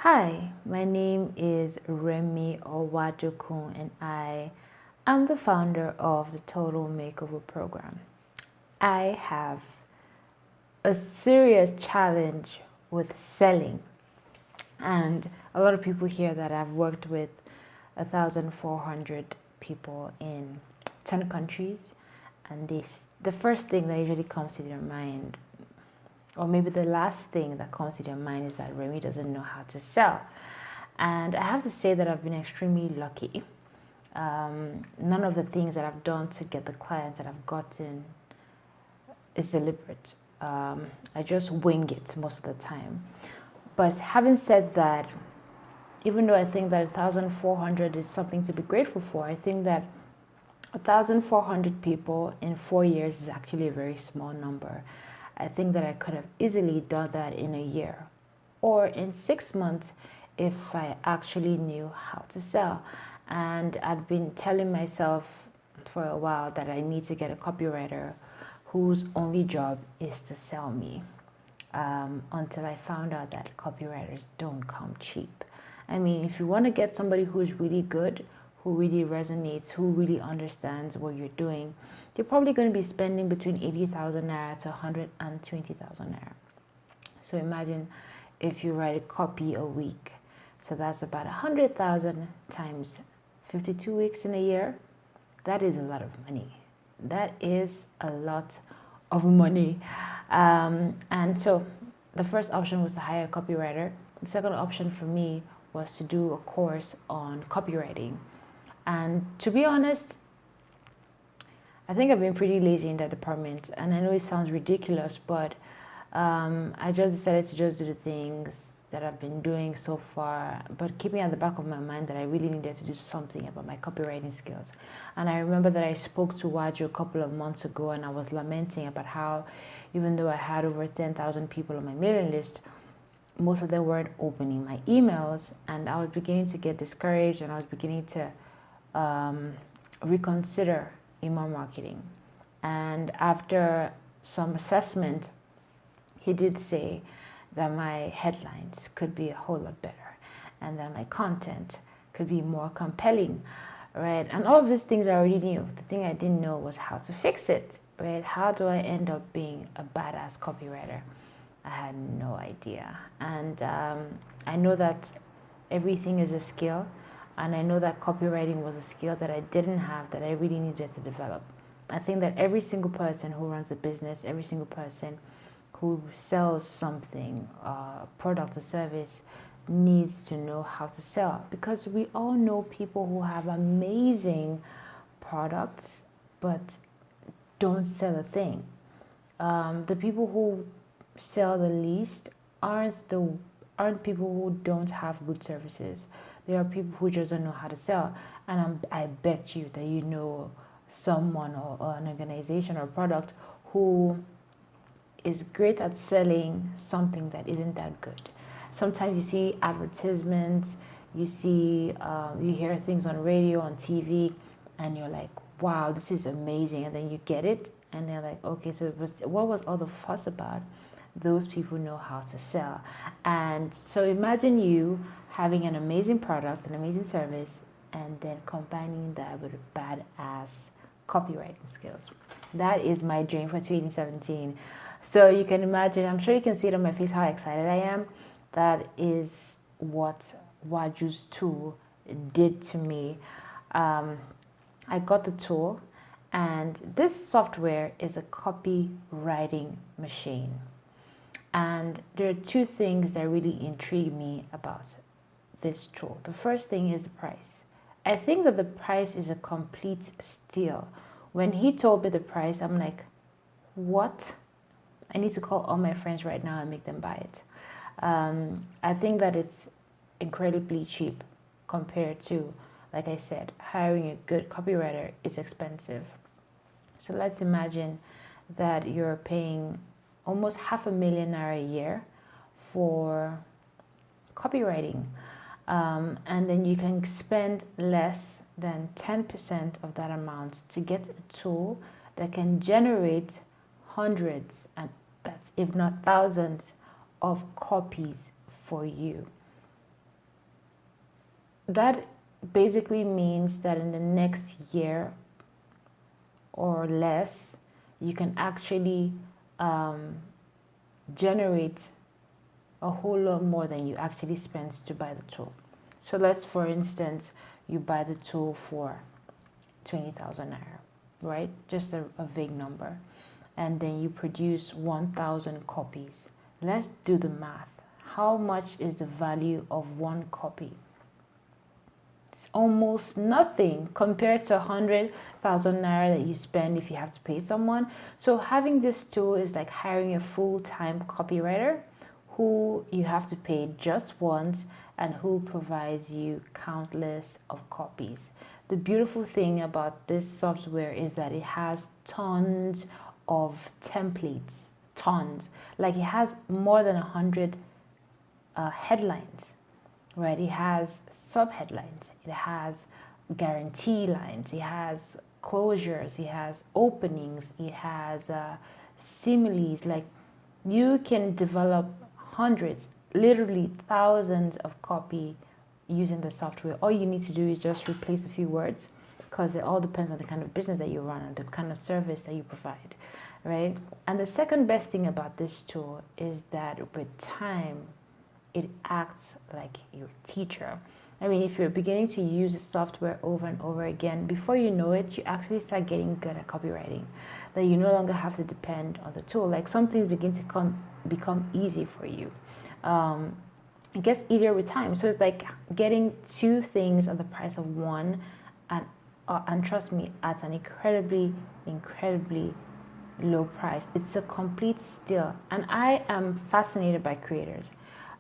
Hi, my name is Remi Owadokun, and I am the founder of the Total Makeover Program. I have a serious challenge with selling, and a lot of people hear that I've worked with 1,400 people in 10 countries, and the first thing that usually comes to their mind, or maybe the last thing that comes to their mind, is that Remi doesn't know how to sell. And I have to say that I've been extremely lucky. None of the things that I've done to get the clients that I've gotten is deliberate. I just wing it most of the time. But having said that, even though I think that 1,400 is something to be grateful for, I think that 1,400 people in 4 years is actually a very small number. I think that I could have easily done that in a year or in 6 months if I actually knew how to sell. And I've been telling myself for a while that I need to get a copywriter whose only job is to sell me, until I found out that copywriters don't come cheap. I mean, if you want to get somebody who's really good, who really resonates, who really understands what you're doing, you're probably going to be spending between 80,000 naira to 120,000 naira. So imagine if you write a copy a week. So that's about 100,000 times 52 weeks in a year. That is a lot of money. That is a lot of money. And so the first option was to hire a copywriter. The second option for me was to do a course on copywriting. And to be honest, I think I've been pretty lazy in that department. And I know it sounds ridiculous, but I just decided to just do the things that I've been doing so far, but keeping at the back of my mind that I really needed to do something about my copywriting skills. And I remember that I spoke to Waju a couple of months ago, and I was lamenting about how even though I had over 10,000 people on my mailing list, most of them weren't opening my emails, and I was beginning to get discouraged, and I was beginning to reconsider email marketing. And after some assessment, he did say that my headlines could be a whole lot better and that my content could be more compelling, right? And all of these things I already knew. The thing I didn't know was how to fix it, right? How do I end up being a badass copywriter? I had no idea. And I know that everything is a skill, and I know that copywriting was a skill that I didn't have, that I really needed to develop. I think that every single person who runs a business, every single person who sells something, product or service, needs to know how to sell, because we all know people who have amazing products but don't sell a thing. The people who sell the least aren't people who don't have good services. There are people who just don't know how to sell, and I bet you that you know someone or an organization or product who is great at selling something that isn't that good. Sometimes you see advertisements, you hear things on radio, on TV, and you're like, wow, this is amazing. And then you get it, and they're like, okay, so what was all the fuss about? Those people know how to sell. And so imagine you having an amazing product, an amazing service, and then combining that with badass copywriting skills. That is my dream for 2017. So you can imagine, I'm sure you can see it on my face how excited I am. That is what Waju's tool did to me. I got the tool, and this software is a copywriting machine. And there are two things that really intrigue me about this tool. The first thing is the price. I think that the price is a complete steal. When he told me the price, I'm like, what? I need to call all my friends right now and make them buy it. I think that it's incredibly cheap compared to, like I said, hiring a good copywriter is expensive. So let's imagine that you're paying almost 500,000 naira a year for copywriting. And then you can spend less than 10% of that amount to get a tool that can generate hundreds, and that's if not thousands, of copies for you. that basically means that in the next year or less, you can actually generate a whole lot more than you actually spent to buy the tool. So let's, for instance, you buy the tool for 20,000 naira, right? Just a vague number. And then you produce 1,000 copies. Let's do the math. How much is the value of one copy? It's almost nothing compared to 100,000 naira that you spend if you have to pay someone. So having this tool is like hiring a full-time copywriter who you have to pay just once and who provides you countless of copies. The beautiful thing about this software is that it has tons of templates, tons. Like it has more than 100 headlines, right? It has sub-headlines, it has guarantee lines, it has closures, it has openings, it has similes. Like you can develop hundreds, literally thousands of copy using the software. All you need to do is just replace a few words, because it all depends on the kind of business that you run and the kind of service that you provide, right? And the second best thing about this tool is that with time, it acts like your teacher. I mean, if you're beginning to use the software over and over again, before you know it, you actually start getting good at copywriting, that you no longer have to depend on the tool. Like some things begin to become easy for you. It gets easier with time. So it's like getting two things at the price of one, and trust me, at an incredibly low price. It's a complete steal. And I am fascinated by creators.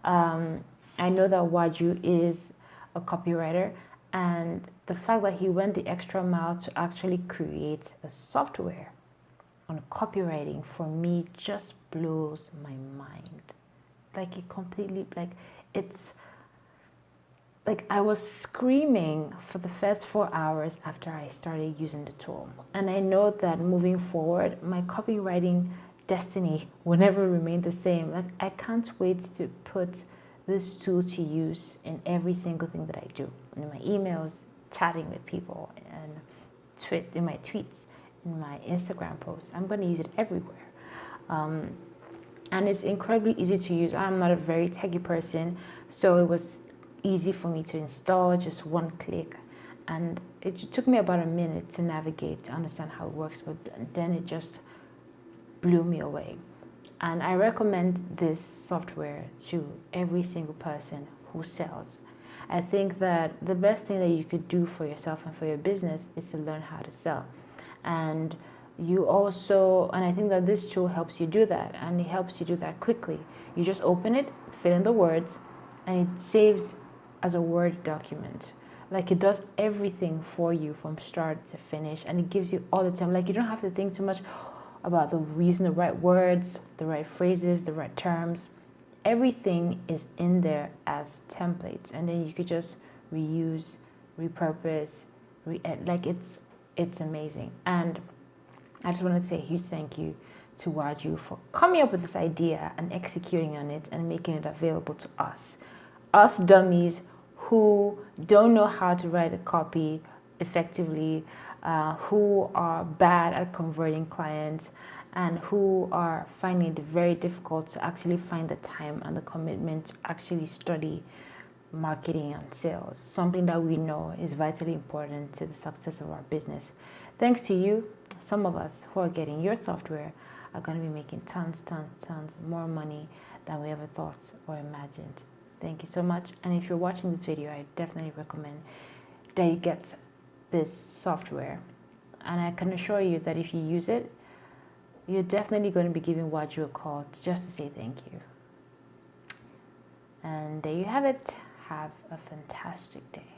I know that Waju is a copywriter, and the fact that he went the extra mile to actually create a software on copywriting, for me, just blows my mind. Like it completely, like it's like I was screaming for the first 4 hours after I started using the tool. And I know that moving forward, my copywriting destiny will never remain the same. Like I can't wait to put this tool to use in every single thing that I do. In my emails, chatting with people, and in my tweets, in my Instagram posts. I'm going to use it everywhere. And it's incredibly easy to use. I'm not a very techy person, so it was easy for me to install, just one click. And it took me about a minute to navigate, to understand how it works, but then it just blew me away. And I recommend this software to every single person who sells. I think that the best thing that you could do for yourself and for your business is to learn how to sell. And you also, and I think that this tool helps you do that, and it helps you do that quickly. You just open it, fill in the words, and it saves as a Word document. Like it does everything for you from start to finish, and it gives you all the time. Like you don't have to think too much about using the right words, the right phrases, the right terms. Everything is in there as templates, and then you could just reuse, repurpose, like it's amazing. And I just want to say a huge thank you to Waju for coming up with this idea and executing on it and making it available to us dummies who don't know how to write a copy effectively, who are bad at converting clients, and who are finding it very difficult to actually find the time and the commitment to actually study marketing and sales, something that we know is vitally important to the success of our business. Thanks to you, some of us who are getting your software are going to be making tons more money than we ever thought or imagined. Thank you so much. And if you're watching this video, I definitely recommend that you get this software. And I can assure you that if you use it, you're definitely going to be giving Waju a call just to say thank you. And there you have it. Have a fantastic day.